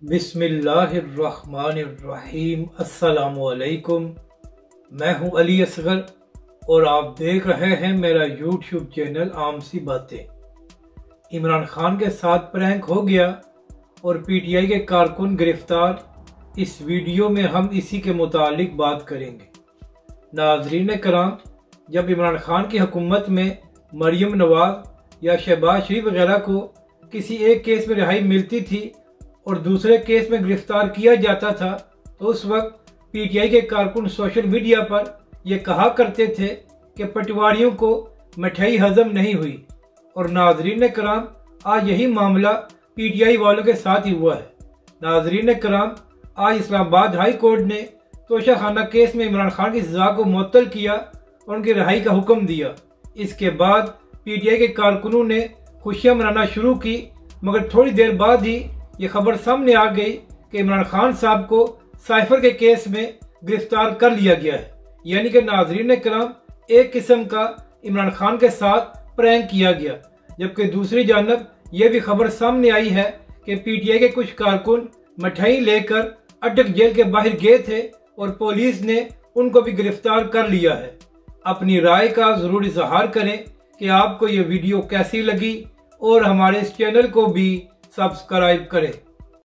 बिस्मिल्लाहिर्रहमानिर्रहीम। अस्सलामुअलैकुम। मैं हूं अली असगर और आप देख रहे हैं मेरा यूट्यूब चैनल आम सी बातें। इमरान खान के साथ प्रैंक हो गया और पीटीआई के कारकुन गिरफ्तार। इस वीडियो में हम इसी के मुतालिक बात करेंगे। नाज़रीन कराम, जब इमरान खान की हुकूमत में मरियम नवाज या शहबाज शरीफ वगैरह को किसी एक केस में रिहाई मिलती थी और दूसरे केस में गिरफ्तार किया जाता था, तो उस वक्त पीटीआई के कारकुन सोशल मीडिया पर यह कहा करते थे कि पटवारियों को मिठाई हजम नहीं हुई। और नाजरीन कराम, आज यही मामला पीटीआई वालों के साथ ही हुआ है। नाजरीन कराम, आज इस्लामाबाद हाई कोर्ट ने तोशाखाना केस में इमरान खान की सजा को मुअत्तल किया और उनकी रिहाई का हुक्म दिया। इसके बाद पीटीआई के कारकुनों ने खुशियां मनाना शुरू की, मगर थोड़ी देर बाद ही ये खबर सामने आ गई कि इमरान खान साहब को साइफर के केस में गिरफ्तार कर लिया गया है। यानी कि नाजरीन कराम, एक किस्म का इमरान खान के साथ प्रैंक किया गया। जबकि दूसरी जानब यह भी खबर सामने आई है कि पीटीआई के कुछ कारकुन मिठाई लेकर अटक जेल के बाहर गए थे और पुलिस ने उनको भी गिरफ्तार कर लिया है। अपनी राय का जरूर इजहार करें कि आपको ये वीडियो कैसी लगी और हमारे इस चैनल को भी सब्सक्राइब करें।